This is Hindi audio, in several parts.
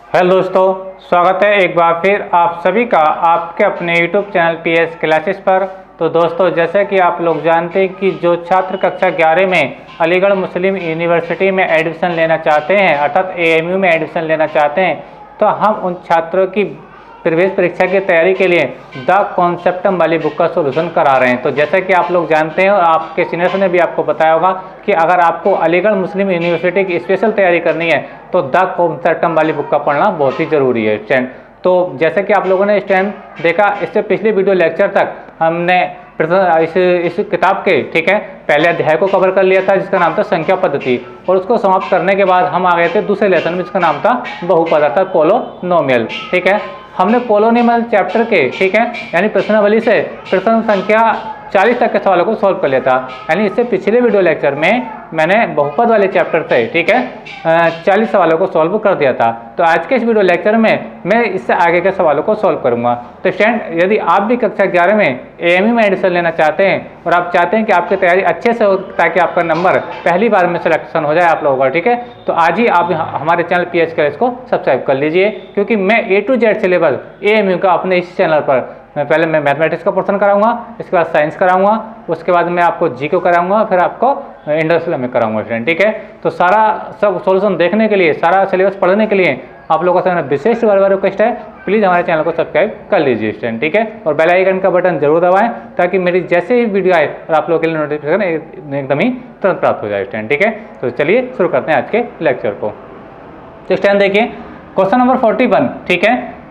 हेलो दोस्तों, स्वागत है एक बार फिर आप सभी का आपके अपने YouTube चैनल PS क्लासेस पर। तो दोस्तों, जैसे कि आप लोग जानते हैं कि जो छात्र कक्षा 11 में अलीगढ़ मुस्लिम यूनिवर्सिटी में एडमिशन लेना चाहते हैं, अर्थात AMU में एडमिशन लेना चाहते हैं, तो हम उन छात्रों की प्रवेश परीक्षा की तैयारी के लिए द कॉन्सेप्टम वाली बुक का सोल्यूशन करा रहे हैं। तो जैसा कि आप लोग जानते हैं और आपके सीनियर्स ने भी आपको बताया होगा कि अगर आपको अलीगढ़ मुस्लिम यूनिवर्सिटी की स्पेशल तैयारी करनी है तो द कॉन्सेप्टम वाली बुक का पढ़ना बहुत ही ज़रूरी है स्टूडेंट। तो जैसे कि आप लोगों ने इस टाइम देखा, इससे पिछले वीडियो लेक्चर तक हमने इस किताब के पहले अध्याय को कवर कर लिया था जिसका नाम था संख्या पद्धति, और उसको समाप्त करने के बाद हम आ गए थे दूसरे लेसन में जिसका नाम था बहुपद अर्थात पोलोनोमियल। हमने पोलोनोमियल चैप्टर के यानी प्रश्नावली से प्रश्न संख्या 40 तक के सवालों को सॉल्व कर लिया था। यानी इससे पिछले वीडियो लेक्चर में मैंने बहुपद वाले चैप्टर से 40 सवालों को सॉल्व कर दिया था। तो आज के इस वीडियो लेक्चर में मैं इससे आगे के सवालों को सॉल्व करूंगा। तो स्टूडेंट, यदि आप भी कक्षा 11 में AMU में एडमिशन लेना चाहते हैं और आप चाहते हैं कि आपकी तैयारी अच्छे से हो ताकि आपका नंबर पहली बार में सिलेक्शन हो जाए आप लोगों का, तो आज ही आप हमारे चैनल PS क्लास को सब्सक्राइब कर लीजिए, क्योंकि मैं A to Z syllabus AMU का अपने इस चैनल पर पहले मैं मैथमेटिक्स का पोर्शन कराऊंगा, इसके बाद साइंस कराऊंगा, उसके बाद मैं आपको जी को कराऊंगा, फिर आपको इंडस्ट्रियल में कराऊंगा स्टूडेंट। तो सारा सब सॉल्यूशन देखने के लिए, सारा सिलेबस पढ़ने के लिए आप लोगों का विशेष रिक्वेस्ट है, प्लीज़ हमारे चैनल को सब्सक्राइब कर लीजिए स्टूडेंट। और बेल आइकन का बटन जरूर दबाएं ताकि मेरी जैसे ही वीडियो आए और आप लोगों के लिए नोटिफिकेशन एकदम ही तुरंत प्राप्त हो जाए स्टूडेंट। तो चलिए शुरू करते हैं आज के लेक्चर को। तो स्टूडेंट देखिए, क्वेश्चन नंबर 41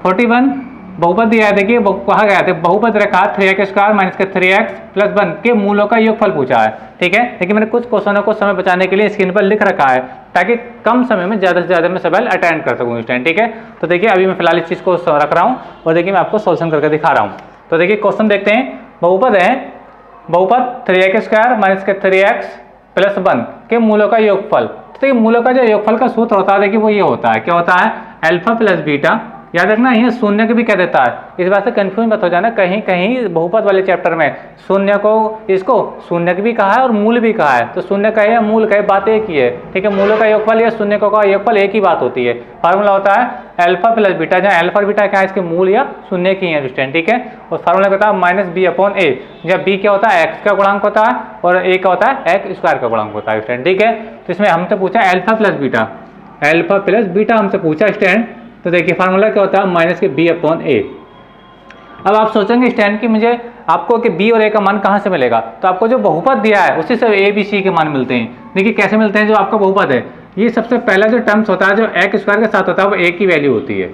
41 बहुपद दिया है। देखिए कहा गया था बहुपद रेखा 3x² - 3x + 1 के मूलों का योगफल पूछा है। देखिए मैंने कुछ क्वेश्चनों को समय बचाने के लिए स्क्रीन पर लिख रखा है ताकि कम समय में ज़्यादा से ज़्यादा मैं सवाल अटेंड कर सकूँ स्टूडेंट। तो देखिए अभी मैं फिलहाल इस चीज़ को रख रहा हूँ और देखिए मैं आपको सोल्यूशन करके दिखा रहा हूँ। तो देखिए क्वेश्चन देखते हैं। बहुपद है, बहुपद 3x² - 3x + 1 के मूलों का योगफल। तो देखिए मूलों का जो योगफल का सूत्र होता है, देखिए वो ये होता है, क्या होता है, अल्फा प्लस बीटा। याद रखना, ये शून्य के भी कह देता है, इस बात से कंफ्यूज मत हो जाना। कहीं कहीं बहुपद वाले चैप्टर में शून्य को, इसको शून्य भी कहा है और मूल भी कहा है। तो शून्य कहे या मूल कहे, बात एक ही है। मूलों का योगफल या शून्य का योगफल एक ही बात होती है। फार्मूला होता है अल्फा प्लस बीटा, जहाँ अल्फा और बीटा क्या है, इसके मूल या शून्य की है स्टूडेंट। और फार्मूला होता है -b/a, जब b क्या होता है, x का गुणांक होता है और a क्या होता है, x² का गुणांक होता है स्टूडेंट। तो इसमें हमसे पूछा अल्फा प्लस बीटा हमसे पूछा स्टूडेंट। तो देखिए फार्मूला क्या होता है, -b/a। अब आप सोचेंगे स्टैंड कि मुझे आपको कि b और a का मान कहाँ से मिलेगा, तो आपको जो बहुपद दिया है उसी से a b c के मान मिलते हैं। देखिए कैसे मिलते हैं, जो आपका बहुपद है ये सबसे पहला जो टर्म्स होता है, जो x² के साथ होता है वो a की वैल्यू होती है,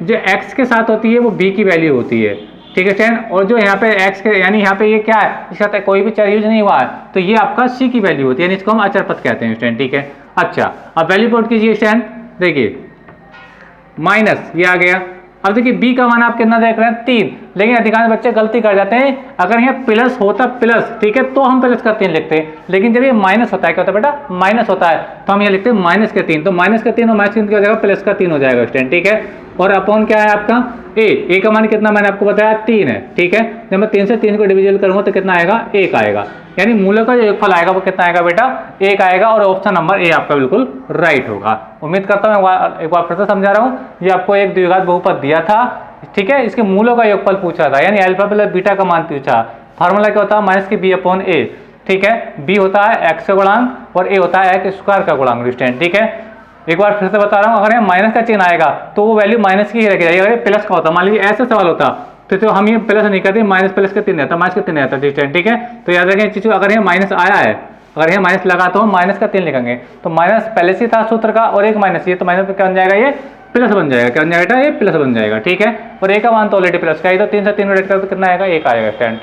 जो x के साथ होती है वो b की वैल्यू होती है, स्टैंड। और जो यहाँ पे x के यानी यहाँ पे ये क्या है, इसका साथ कोई भी चर यूज नहीं हुआ है, तो ये आपका c की वैल्यू होती है, यानी इसको हम अचर पद कहते हैं स्टैंड। अच्छा, अब वैल्यू पुट कीजिए स्टैंड। देखिए माइनस ये आ गया। अब देखिए b का मान आप कितना देख रहे हैं, 3, लेकिन अधिकांश बच्चे गलती कर जाते हैं। अगर यहाँ प्लस होता प्लस, तो हम प्लस का 3 लिखते हैं, लेकिन जब ये माइनस होता है, क्या होता है बेटा, माइनस होता है, तो हम ये लिखते हैं -3। तो -3 और -3 क्या हो जाएगा, +3 हो जाएगा स्टूडेंट। और अपॉन क्या है आपका a का मान कितना मैंने आपको बताया 3 है। जब मैं 3 से 3 को डिविजन करूंगा तो कितना आएगा, 1 आएगा। यानी मूलों का जो योगफल आएगा वो कितना आएगा बेटा, 1 आएगा। और ऑप्शन नंबर ए आपका बिल्कुल राइट होगा। उम्मीद करता हूँ एक बार फिर से समझा रहा हूँ। ये आपको एक द्विघात बहुपद दिया था, इसके मूलों का योगफल पूछा था, यानी अल्फा प्लस बीटा का मान पूछा। फार्मूला क्या होता है, -b/a। b होता है x का गुणांक और a होता है x² का गुणांक स्टूडेंट। एक बार फिर से बता रहा हूँ, अगर यहाँ माइनस का चिन्ह आएगा तो वो वैल्यू माइनस की ही रखी जाएगी। अगर प्लस का होता, मान लीजिए ऐसा सवाल होता तो हम ये प्लस नहीं करते, -+ का 3 रहता, -3 रहता स्टूडेंट। तो याद रखें चीज़, अगर यहाँ माइनस आया है, अगर यहाँ माइनस लगा तो हम -3 लिखेंगे। तो माइनस पहले से था सूत्र का और एक माइनस, ये तो माइनस क्या बन जाएगा, ये प्लस बन जाएगा। क्या बन जाएगा, ये प्लस बन जाएगा। और a का मान तो ऑलरेडी प्लस का है, तो 3 से 3 रेड कर तो कितना आएगा, 1 आएगा स्टूडेंट।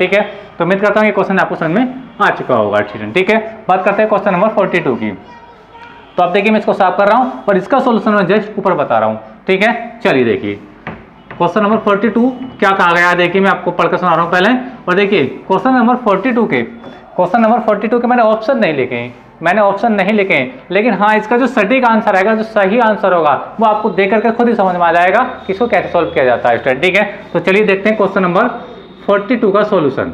तो उम्मीद करता हूँ ये क्वेश्चन आपको समझ में आ चुका होगा स्टूडेंट। बात करते हैं क्वेश्चन नंबर 42 की। तो अब देखिए मैं इसको साफ कर रहा हूँ और इसका सोल्यूशन मैं जस्ट ऊपर बता रहा हूँ। चलिए देखिए क्वेश्चन नंबर 42 क्या कहा गया है, देखिए मैं आपको पढ़कर सुना रहा हूँ पहले। और देखिए क्वेश्चन नंबर 42 के मैंने ऑप्शन नहीं लिखे हैं, लेकिन हाँ इसका जो सटीक आंसर आएगा, जो सही आंसर होगा वो आपको देख करके खुद ही समझ में आ जाएगा कि इसको कैसे सॉल्व किया जाता है स्टूडेंट। तो चलिए देखते हैं क्वेश्चन नंबर 42 का सोल्यूशन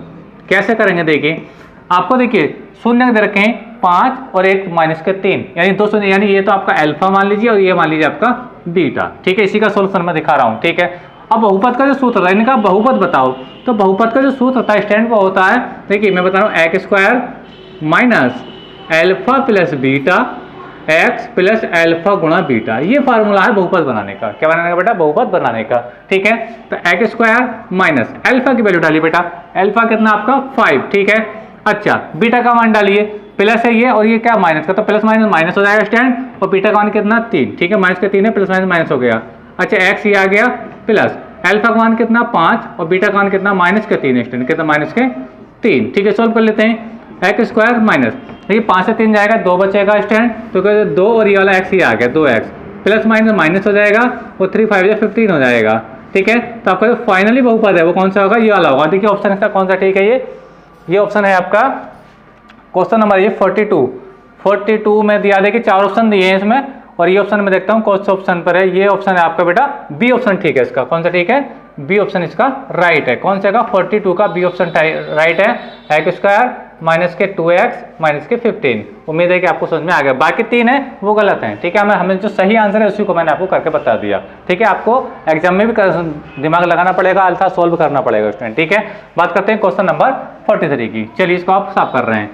कैसे करेंगे। देखिए आपको देखिए शून्य दे रखे हैं, 5 और एक माइनस के 3, यानी 2 शून्य, यानी ये तो आपका अल्फा मान लीजिए और ये मान लीजिए आपका बीटा। ठीक है, इसी का सोल्यूशन मैं दिखा रहा हूँ। ठीक है, अब बहुपद का जो सूत्र होता है, इनका बहुपद बताओ, तो बहुपद का जो सूत्र होता है स्टैंड वो होता है, देखिए मैं बता रहा हूँ, x square minus alpha plus beta x plus alpha गुणा बीटा, ये फार्मूला है बहुपद बनाने का। क्या बनाने का बेटा? बहुपद बनाने का। ठीक है, तो एक्स स्क्वायर माइनस एल्फा की वैल्यू डालिए बेटा, एल्फा कितना आपका 5। ठीक है, अच्छा बीटा का मान डालिए, प्लस है ये और ये क्या माइनस का, तो प्लस माइनस माइनस हो जाएगा स्टैंड, और बीटा का मान कितना 3। ठीक है, माइनस का 3 है, प्लस माइनस माइनस हो गया। अच्छा एक्स ये आ गया प्लस एल्फा का मान कितना 5 और बीटा का मान कितना माइनस के 3 स्टैंड, कितना माइनस के 3। ठीक है, सोल्व कर लेते हैं। एक्स स्क्वायर माइनस, देखिए 5 से 3 जाएगा, 2 बचेगा स्टैंड, तो कहते 2 और ये वाला एक्स ही आ गया 2x, प्लस माइनस माइनस हो जाएगा और 3 5 15 हो जाएगा। ठीक है, तो आपका जो फाइनली बहुपद है वो कौन सा होगा? ये वाला होगा। देखिए ऑप्शन इसका कौन सा ठीक है? ये ऑप्शन है आपका क्वेश्चन नंबर ये 42 में दिया। देखिए 4 ऑप्शन दिए हैं इसमें, और ये ऑप्शन में देखता हूँ कौन सा ऑप्शन पर है। ये ऑप्शन है आपका बेटा बी ऑप्शन ठीक है इसका। कौन सा ठीक है? बी ऑप्शन इसका राइट है। कौन सा का? 42 का बी ऑप्शन राइट है। एक्स स्क्वायर माइनस के 2x माइनस के 15। उम्मीद है कि आपको समझ में आ गया। बाकी 3 है वो गलत है। ठीक है, हमें जो सही आंसर है उसी को मैंने आपको करके बता दिया। ठीक है, आपको एग्जाम में भी दिमाग लगाना पड़ेगा, अल्फा सोल्व करना पड़ेगा स्टूडेंट। ठीक है, बात करते हैं क्वेश्चन नंबर 43 की। चलिए इसको आप साफ कर रहे हैं।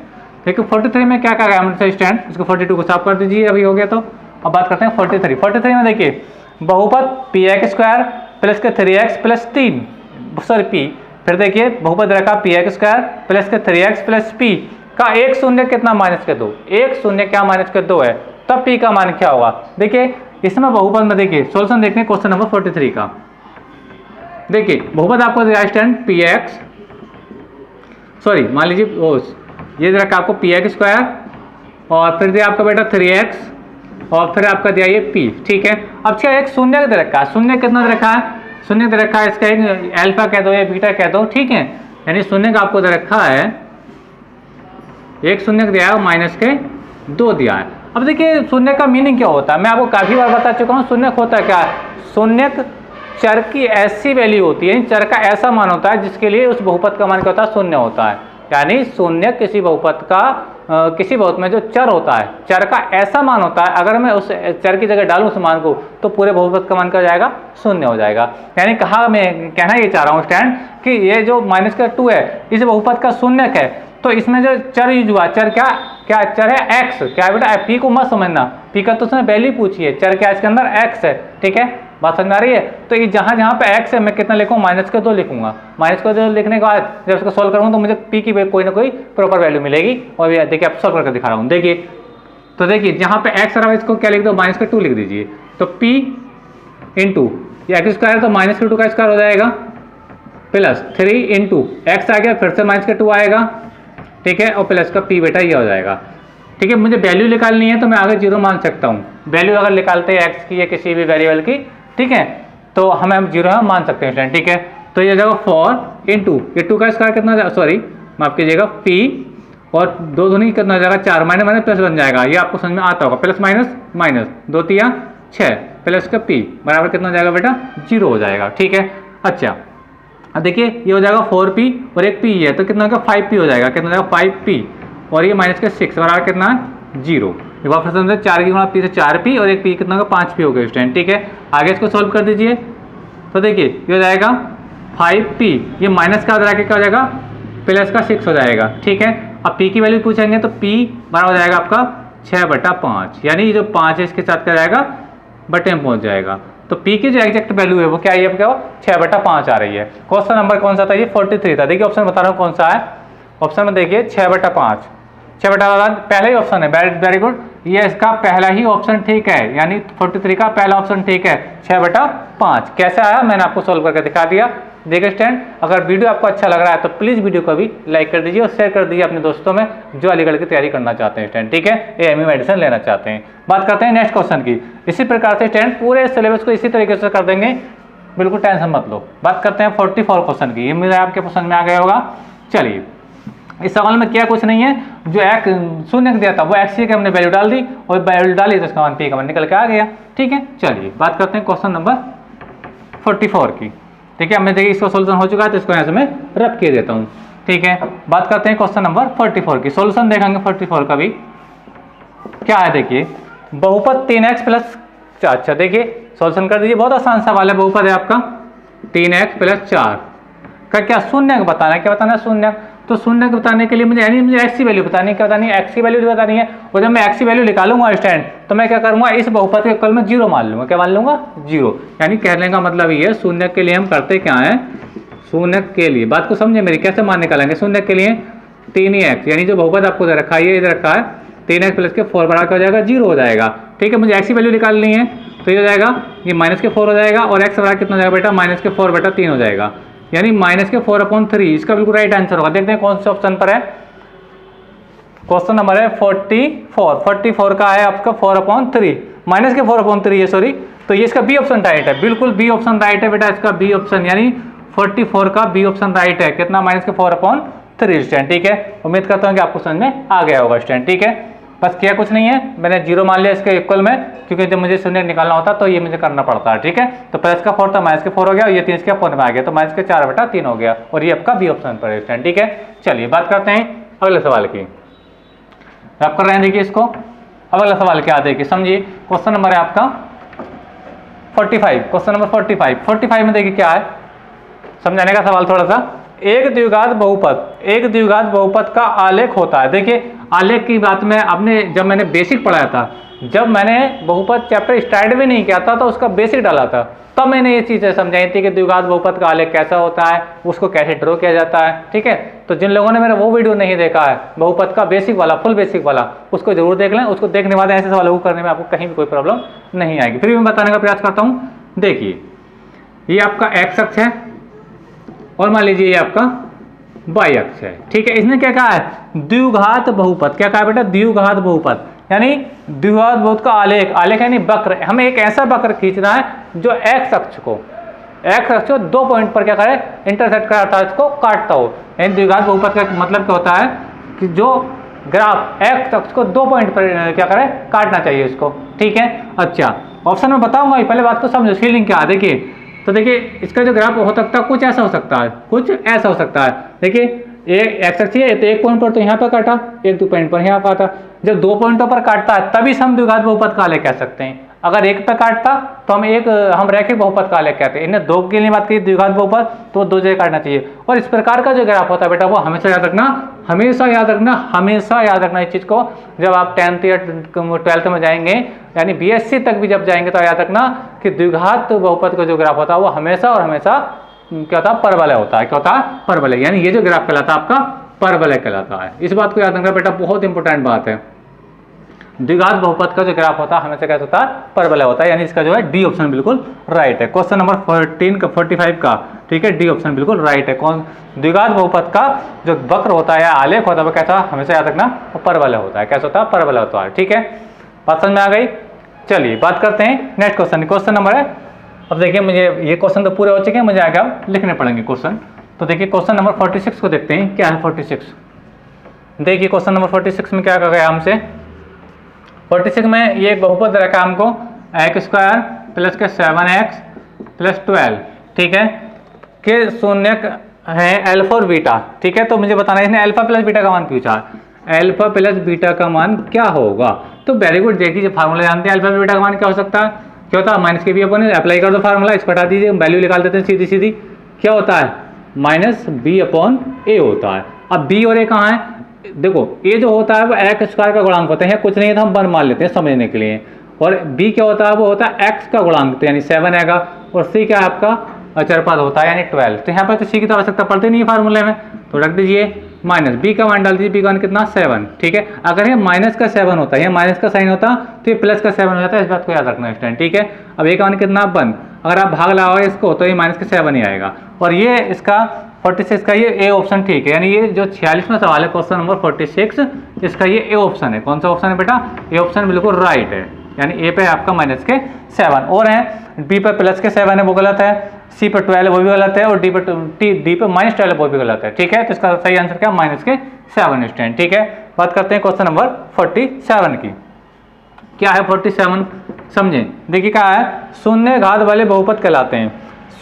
देखिए 43 में क्या क्या गया हमसे स्टैंड, इसको 42 को साफ कर दीजिए, अभी हो गया। तो अब बात करते हैं 43 में। देखिए बहुपद पी एक्स स्क्वायर प्लस के 3x प्लस 3 सॉरी पी, फिर देखिए बहुपद रखा पी एक्स स्क्वायर प्लस के 3x प्लस पी का एक शून्य कितना माइनस के 2, एक शून्य क्या माइनस के 2 है, तब पी का मान क्या होगा। देखिए इसमें बहुपद में देखिए सोल्यूशन देखते हैं क्वेश्चन नंबर 43 का। देखिए बहुपद आपको दिया स्टैंड पी एक्स सॉरी मान लीजिए ये रखा आपको पी एक्स स्क्वायर और फिर दिया आपका बेटा 3x और फिर आपका दिया ये p। ठीक है, अब क्या एक शून्य दे रखा है, शून्य कितना दे रखा है, शून्य दे रखा है इसका एक अल्फा कह दो या बीटा कह दो। ठीक है, यानी शून्य का आपको दे रखा है, एक शून्य दिया है माइनस के 2 दिया है। अब देखिए शून्य का मीनिंग क्या होता है, मैं आपको काफी बार बता चुका हूँ। शून्य होता है क्या? शून्य चर की ऐसी वैल्यू होती है, चर का ऐसा मान होता है जिसके लिए उस बहुपद का मान क्या होता है? शून्य होता है। यानी शून्य किसी बहुपद का किसी बहुपद में जो चर होता है, चर का ऐसा मान होता है, अगर मैं उस चर की जगह डालूं उस मान को तो पूरे बहुपद का मान क्या हो जाएगा? शून्य हो जाएगा। यानी कहा मैं कहना ये चाह रहा हूँ स्टैंड कि ये जो माइनस का 2 है इस बहुपद का शून्य है, तो इसमें जो चर यूज हुआ, चर क्या चर है? एक्स। क्या है बेटा? पी को मत समझना, पी का तो उसने वैल्यू पूछी है, चर क्या इसके अंदर एक्स है। ठीक है, बात समझ में आ रही है? तो ये जहाँ जहाँ पे x है मैं कितना लिखूँ? माइनस के 2 लिखूंगा। माइनस के 2 लिखने के बाद जब इसको सोल्व करूँगा तो मुझे p की कोई ना कोई प्रॉपर वैल्यू मिलेगी। और ये देखिए आप सोल्व करके दिखा रहा हूँ। देखिए तो देखिए जहाँ पे x आ रहा है इसको क्या लिख दो? माइनस के 2 लिख दीजिए। तो p इंटू ये एक्स स्क्वायर तो माइनस के 2 का स्क्वायर हो जाएगा प्लस 3 इंटू एक्स आ गया, फिर से माइनस के 2 आएगा। ठीक है, और प्लस का p बेटा ये हो जाएगा। ठीक है, मुझे वैल्यू निकालनी है तो मैं आगे 0 मान सकता हूँ। वैल्यू अगर निकालते हैं एक्स की या किसी भी वेरिएबल की, ठीक है, तो हमें 0 है मान सकते हैं। ठीक है, तो ये जाएगा 4 इंटू ये 2 का स्क्वायर कितना, सॉरी माफ कीजिएगा p और 2 दूनी कितना जाएगा? 4 माइनस माइनस प्लस बन जाएगा। ये आपको समझ में आता होगा। प्लस माइनस माइनस 2 तिया 6 प्लस का p बराबर कितना जाएगा बेटा? 0 हो जाएगा। ठीक है, अच्छा अब देखिए ये हो जाएगा 4p और एक p है तो कितना होगा? 5p हो जाएगा। कितना जाएगा? 5p और ये माइनस के 6 बराबर कितना है? 0। एक बार फिर समझे 4 की गुणा p से 4p और एक p कितना होगा? 5p हो गया स्टूडेंट। ठीक है, आगे इसको सोल्व कर दीजिए। तो देखिए ये हो जाएगा 5p, ये माइनस का के क्या हो जाएगा? प्लस का 6 हो जाएगा। ठीक है, अब p की वैल्यू पूछेंगे तो p बराबर हो जाएगा आपका 6/5, यानी जो 5 है इसके साथ क्या जाएगा? बटे में पहुंच जाएगा। तो p की जो एग्जैक्ट वैल्यू है वो क्या है? क्या 6/5 आ रही है। क्वेश्चन नंबर कौन सा था? ये 43 था। देखिए ऑप्शन बता रहा हूँ कौन सा है। ऑप्शन में देखिए 6/5, 6/5 पहला ही ऑप्शन है। वेरी गुड, ये इसका पहला ही ऑप्शन ठीक है, यानी 43 का पहला ऑप्शन ठीक है। 6/5 कैसे आया मैंने आपको सोल्व करके दिखा दिया। देखिए स्टूडेंट, अगर वीडियो आपको अच्छा लग रहा है तो प्लीज़ वीडियो को भी लाइक कर दीजिए और शेयर कर दीजिए अपने दोस्तों में जो अलीगढ़ की तैयारी करना चाहते हैं स्टूडेंट। ठीक है, एएमयू मेडिसिन लेना चाहते हैं। बात करते हैं नेक्स्ट क्वेश्चन की। इसी प्रकार से स्टूडेंट पूरे सिलेबस को इसी तरीके से कर देंगे, बिल्कुल टेंशन मत लो। बात करते हैं 44 क्वेश्चन की। ये मेरा आपके पसंद में आ गया होगा। चलिए इस सवाल में क्या कुछ नहीं है, जो एक शून्य दिया था वो एक्स की हमने वैल्यू डाल दी और वैल्यू डाली तो इसका मान पी का मान निकल के आ गया। ठीक है, चलिए बात करते हैं क्वेश्चन नंबर 44 की। ठीक है, हमें देखिए इसका सोल्यूशन हो चुका है तो इसको यहाँ से मैं रब किए देता हूँ। ठीक है, बात करते हैं क्वेश्चन नंबर 44 की। सोल्यूशन देखेंगे 44 का भी। क्या है देखिए, बहुपद 3x प्लस, अच्छा देखिए सॉल्यूशन कर दीजिए, बहुत आसान सवाल है। बहुपद है आपका 3x प्लस 4 का क्या शून्य बताना है, क्या बताना है शून्य। तो शून्य बताने के लिए मुझे x की वैल्यू बतानी है, क्या बतानी है, x की वैल्यू बतानी है। और जब मैं x की वैल्यू निकालूंगा स्टैंड, तो मैं क्या करूंगा, इस बहुपद के कल में 0 मान लूंगा, क्या मान लूंगा 0। यानी कहने का मतलब ये है, शून्य के लिए हम करते क्या है, शून्य के लिए बात को समझे मेरी, कैसे मान निकालेंगे शून्य के लिए 3x, यानी जो बहुपद आपको इधर रखा है, ये इधर रखा है 3x प्लस के 4 बराबर क्या हो जाएगा 0 हो जाएगा। ठीक है, मुझे x की वैल्यू निकालनी है, तो ये हो जाएगा, ये माइनस के 4 हो जाएगा, और x बराबर कितना हो जाएगा बेटा, माइनस के 4 बटा 3 हो जाएगा, यानी माइनस के 4/3। इसका बिल्कुल राइट आंसर होगा। देखते हैं कौन से ऑप्शन पर है। क्वेश्चन नंबर है 44 का है आपका 4/3, माइनस के 4/3 है सॉरी, तो ये इसका बी ऑप्शन राइट है, बिल्कुल बी ऑप्शन राइट है बेटा, इसका बी ऑप्शन, यानी 44 का बी ऑप्शन राइट है। कितना, माइनस के 4/3 स्टैंड। ठीक है, उम्मीद करता हूँ कि आपको समझ में आ गया होगा स्टैंड। ठीक है, बस किया कुछ नहीं है, मैंने 0 मान लिया इसके इक्वल में, क्योंकि जब मुझे शून्य निकालना होता तो ये मुझे करना पड़ता है। ठीक है, तो प्लस का 4 था, माइनस के 4 हो गया, और ये 3 इसके 4 में आ गया, तो माइनस के 4/3 हो गया, और ये आपका बी ऑप्शन पर है स्टैंड। ठीक है, चलिए बात करते हैं अगले सवाल की। आप कर रहे हैं, देखिए इसको, अगला सवाल क्या देखिए समझिए। क्वेश्चन नंबर है आपका 45, क्वेश्चन नंबर 45 में देखिए क्या है, समझाने का सवाल थोड़ा सा। एक द्विघात बहुपद का आलेख होता है। देखिए आलेख की बात में आपने, जब मैंने बेसिक पढ़ाया था, जब मैंने बहुपद चैप्टर स्टार्ट भी नहीं किया था, तो उसका बेसिक डाला था, तब मैंने ये चीज़ें समझाई थी कि द्विघात बहुपद का आलेख कैसा होता है, उसको कैसे ड्रॉ किया जाता है। ठीक है, तो जिन लोगों ने मेरा वो वीडियो नहीं देखा है बहुपद का बेसिक वाला, फुल बेसिक वाला, उसको जरूर देख लें। उसको देखने बाद ऐसे सवालों को करने में आपको कहीं भी कोई प्रॉब्लम नहीं आएगी। फिर भी मैं बताने का प्रयास करता हूँ। देखिए ये आपका एक्स अक्ष है, और मान लीजिए ये आपका वाई अक्ष है। ठीक है, इसने क्या कहा है, द्विघात बहुपद, क्या कहा बेटा, द्विघात बहुपद, यानी द्विघात बहुपद का आलेख, आलेख यानी वक्र, हमें एक ऐसा वक्र खींचना है जो एक्स अक्ष को 2 पॉइंट पर क्या करे, इंटरसेक्ट करे, अर्थात इसको काटता हो। यानी द्विघात बहुपद का मतलब क्या होता है कि जो ग्राफ एक्स अक्ष को 2 पॉइंट पर क्या करे, काटना चाहिए इसको। ठीक है, अच्छा ऑप्शन में बताऊंगा, पहले बात को समझो, फीलिंग क्या है। देखिए तो देखिए इसका जो ग्राफ हो सकता है, कुछ ऐसा हो सकता है, कुछ ऐसा हो सकता है। देखिए एक एक्स अक्ष है, तो 1 पॉइंट पर तो यहाँ पर काटा, 1-2 पॉइंट पर यहाँ काटा। जब 2 पॉइंटों पर काटता है तभी हम द्विघात बहुपद का आलेख कह सकते हैं। अगर 1 पर काटता तो हम रैखिक बहुपद का आलेख कहते हैं। इन्हें 2 के लिए बात की द्विघात बहुपद, तो 2 जगह काटना चाहिए। और इस प्रकार का जो ग्राफ होता है बेटा, वो हमेशा याद रखना, हमेशा याद रखना इस चीज़ को। जब आप 10th या 12th में जाएंगे, यानी BSc तक भी जब जाएंगे, तो याद रखना कि द्विघात बहुपद का जो ग्राफ होता है वो हमेशा और हमेशा क्या होता है, परवलय होता है। क्या होता है, परवलय, यानी ये जो ग्राफ कहलाता है आपका परवलय कहलाता है। इस बात को याद रखना बेटा, बहुत इंपॉर्टेंट बात है। द्विघात बहुपद का जो ग्राफ होता है हमेशा क्या होता है, परवलय होता है, यानी इसका जो है डी ऑप्शन बिल्कुल राइट है। क्वेश्चन नंबर 45 का, ठीक है, डी ऑप्शन बिल्कुल राइट है। कौन, द्विघात बहुपद का जो वक्र होता है या आलेख होता है वो कैसा, हमेशा याद रखना, वो परवलय होता है। कैसा होता है, परवलय होता है। ठीक है, बात समझ में आ गई। चलिए बात करते हैं नेक्स्ट क्वेश्चन। क्वेश्चन नंबर है, अब देखिए मुझे ये क्वेश्चन तो पूरे हो चुके हैं, मुझे आगे लिखने पड़ेंगे क्वेश्चन। तो देखिए क्वेश्चन नंबर 46 को देखते हैं, क्या है 46। देखिए क्वेश्चन नंबर 46 में क्या कहा गया हमसे। 46 में ये एक बहुपद रखा हमको, x² प्लस के 7x प्लस 12, ठीक है, के शून्य है अल्फा और बीटा। ठीक है, तो मुझे बताना है, इसने अल्फा प्लस बीटा का मान पूछा, अल्फा प्लस बीटा का मान क्या होगा। तो वेरी गुड, देखिए फार्मूला जानते हैं, अल्फा प्लस बीटा का मान क्या हो सकता है, क्या होता है, माइनस के बी अपन अप्लाई कर दो फार्मूला, इस पर हटा दीजिए, वैल्यू निकाल देते हैं सीधी सीधी, क्या होता है, माइनस बी अपॉन ए होता है। अब बी और ए कहाँ है, देखो ए जो होता है वो x² का गुणांक होता है, कुछ नहीं है तो हम 1 मान लेते हैं समझने के लिए, और b क्या होता है, वो होता है x का गुणांक, तो यानी 7 आएगा, और c क्या है आपका अचरपद होता है, यानी 12। तो यहाँ पर तो c की तो आवश्यकता पड़ती नहीं है फार्मूले में, तो रख दीजिए माइनस b का मान डाल दीजिए, b का मान कितना 7। ठीक है, अगर ये माइनस का 7 होता है, ये माइनस का साइन होता तो ये प्लस का 7 हो जाता है, इस बात को याद रखना स्टूडेंट। ठीक है, अब a का मान कितना 1, अगर आप भाग लगाओगे इसको तो ये माइनस का 7 ही आएगा, और ये इसका 46 का ये ए ऑप्शन ठीक है, यानी ये जो 46वां सवाल है क्वेश्चन नंबर 46, इसका ये ए ऑप्शन है। कौन सा ऑप्शन है बेटा, ए ऑप्शन बिल्कुल राइट है, यानी ए पे आपका माइनस के 7 और है, बी पे प्लस के 7 है वो गलत है, सी पे 12 वो भी गलत है, और डी पे माइनस 12 वो भी गलत है। ठीक है, तो इसका सही आंसर क्या, माइनस के 7 स्टूडेंट। ठीक है, बात करते हैं क्वेश्चन नंबर 47 की। क्या है 47, समझें। देखिए क्या है, शून्य घात वाले बहुपद कहलाते हैं,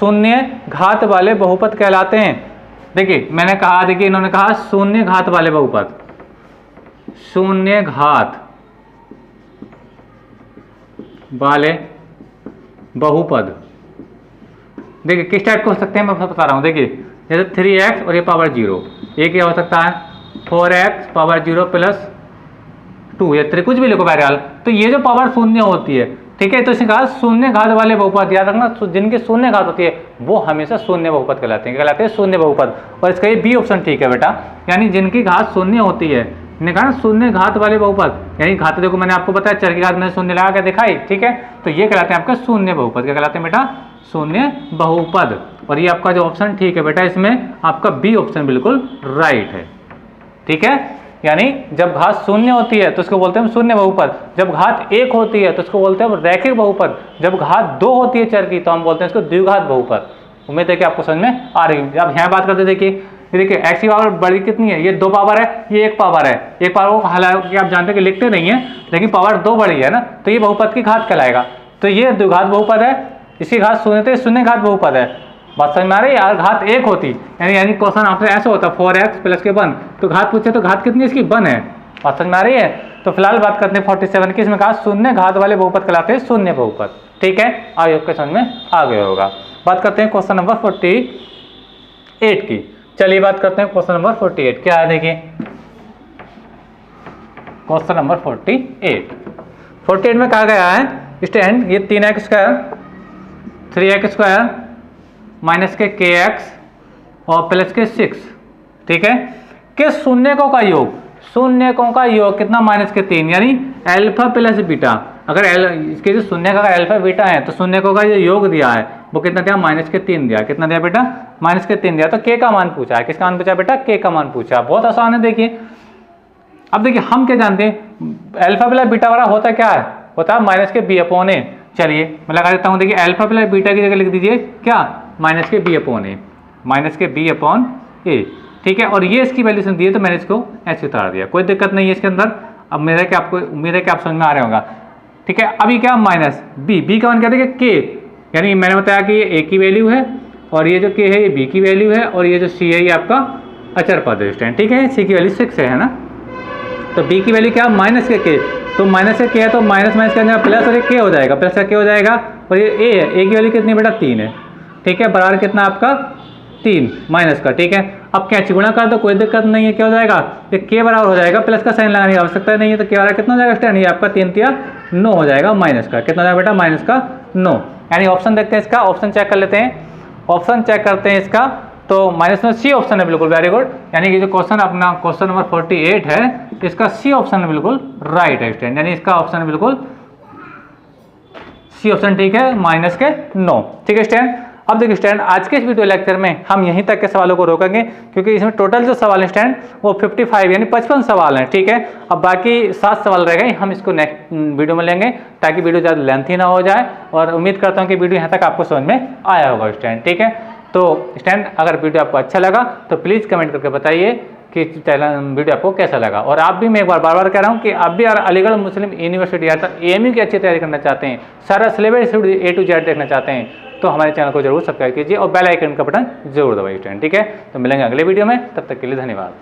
शून्य घात वाले बहुपद कहलाते हैं। देखिए मैंने कहा, देखिए इन्होंने कहा शून्य घात वाले बहुपद, शून्य घात वाले बहुपद। देखिए किस टाइप के हो सकते हैं मैं बता रहा हूँ। देखिए जैसे 3x और ये पावर 0, ये क्या हो सकता है 4x पावर 0 प्लस 2 या 3, कुछ भी लिखो बहरहाल। तो ये जो पावर शून्य होती है, ठीक है, तो इसने कहा शून्य घात वाले बहुपद, याद रखना जिनकी शून्य घात होती है वो हमेशा शून्य बहुपद कहलाते हैं, कहलाते हैं शून्य बहुपद। और इसका ये बी ऑप्शन ठीक है बेटा, यानी जिनकी घात शून्य होती है, ने कहा शून्य घात वाले बहुपद, यानी घात देखो मैंने आपको बताया चर की घात मैंने शून्य लगा के दिखाई, ठीक है, तो ये कहलाते हैं आपका शून्य बहुपद। क्या कहलाते हैं बेटा? शून्य बहुपद। और ये आपका जो ऑप्शन ठीक है बेटा, इसमें आपका बी ऑप्शन बिल्कुल राइट है, ठीक है। यानी जब घात शून्य होती है तो उसको बोलते हैं हम शून्य बहुपद, जब घात 1 होती है तो उसको बोलते हैं हम रैखिक बहुपद, जब घात 2 होती है चर की तो हम बोलते हैं इसको द्विघात बहुपद। उम्मीद है कि आपको समझ में आ रही है। अब यहाँ बात करते देखिए, देखिए एक्स की पावर बड़ी कितनी है, ये 2 पावर है, ये 1 पावर है। एक पावर को हालांकि आप जानते हैं कि लिखते नहीं है, लेकिन पावर 2 बड़ी है ना, तो ये बहुपद की घात कहलाएगा। तो ये द्विघात बहुपद है, इसकी घात शून्य तो शून्य घात बहुपद है। बात समझ में आ रही है यार? घात 1 होती यानी क्वेश्चन आपसे ऐसा होता 4x प्लस के 1, तो घात पूछे तो घात कितनी इसकी 1 है। बात समझ में आ रही है? तो फिलहाल बात करते हैं 47 की, इसमें कहा शून्य घात वाले बहुपद कहलाते हैं शून्य बहुपद, ठीक है। आई होप के समझ में आ गया होगा। बात करते हैं क्वेश्चन नंबर 48 की। चलिए बात करते हैं क्वेश्चन नंबर 48 क्या है। देखिए क्वेश्चन नंबर 48 में कहा गया है स्टैंड ये 3x square 3x square minus के kx और प्लस के 6, ठीक है, के शून्यकों का योग, शून्यकों का योग कितना माइनस के 3, यानी अल्फा प्लस बीटा। अगर इसके जो शून्य का अल्फा बीटा है तो शून्यकों का जो योग दिया है वो कितना दिया, माइनस के 3 दिया। कितना दिया बेटा? माइनस के 3 दिया। तो के का मान पूछा है, किसका मान पूछा बेटा? के का मान पूछा। बहुत आसान है। देखिए अब देखिए हम क्या जानते हैं, अल्फा प्लस बीटा वाला होता क्या है, होता है माइनस के बी अपॉन ए। चलिए मैं लगा देता हूँ। देखिए अल्फा प्लस बीटा की जगह लिख दीजिए क्या, माइनस के बी अपॉन ए, माइनस के बी अपॉन ए, ठीक है। और ये इसकी वैल्यूशन दी है तो मैंने इसको ऐसे उतार दिया, कोई दिक्कत नहीं है इसके अंदर। अब मेरा कि आपको उम्मीद है कि आप समझ में आ रहा होगा, ठीक है। अभी क्या माइनस बी का मान क्या था के, यानी मैंने बताया कि ये ए की वैल्यू है और ये जो के है ये बी की वैल्यू है और ये जो सी है ये आपका अचर पद है स्टैंड, ठीक है। सी की वैल्यू 6 है ना, तो बी की वैल्यू क्या माइनस के, तो माइनस के है तो माइनस माइनस का प्लस और के हो जाएगा, प्लस का के हो जाएगा। और ये ए है, ए की वैल्यू कितनी बेटा 3 है, ठीक है, बराबर कितना आपका 3 माइनस का, ठीक है। अब क्या गुणा कर दो कोई दिक्कत नहीं है, क्या हो जाएगा ये के बराबर हो जाएगा, प्लस का साइन लगाने की आवश्यकता नहीं है, तो के बराबर कितना हो जाएगा स्टैंड, ये आपका 3 तिया 9 हो जाएगा माइनस का, कितना हो जाएगा बेटा माइनस का 9। यानी ऑप्शन देखते हैं इसका, ऑप्शन चेक कर लेते हैं, ऑप्शन चेक करते हैं इसका, तो माइनस में सी ऑप्शन है बिल्कुल, वेरी गुड। यानी कि जो क्वेश्चन अपना क्वेश्चन नंबर 48 है इसका सी ऑप्शन बिल्कुल राइट है स्टैंड, यानी इसका ऑप्शन बिल्कुल सी ऑप्शन ठीक है, माइनस के 9, ठीक है स्टैंड। अब देखिए स्टैंड आज के इस वीडियो लेक्चर में हम यहीं तक के सवालों को रोकेंगे, क्योंकि इसमें टोटल जो सवाल है स्टैंड वो 55 यानी 55 सवाल हैं, ठीक है। अब बाकी 7 सवाल रह गए, हम इसको नेक्स्ट वीडियो में लेंगे ताकि वीडियो ज़्यादा लेंथी ना हो जाए। और उम्मीद करता हूँ कि वीडियो यहाँ तक आपको समझ में आया होगा स्टैंड, ठीक है। तो स्टैंड अगर वीडियो आपको अच्छा लगा तो प्लीज़ कमेंट करके बताइए कि चैनल वीडियो आपको कैसा लगा। और आप भी, मैं एक बार बार कह रहा हूँ कि आप भी अलीगढ़ मुस्लिम यूनिवर्सिटी अर्थात AMU की अच्छी तैयारी करना चाहते हैं, सारा सिलेबस A to Z देखना चाहते हैं, तो हमारे चैनल को जरूर सब्सक्राइब कीजिए और बेल आइकन का बटन जरूर दबाइए स्टैंड, ठीक है। तो मिलेंगे अगले वीडियो में, तब तक के लिए धन्यवाद।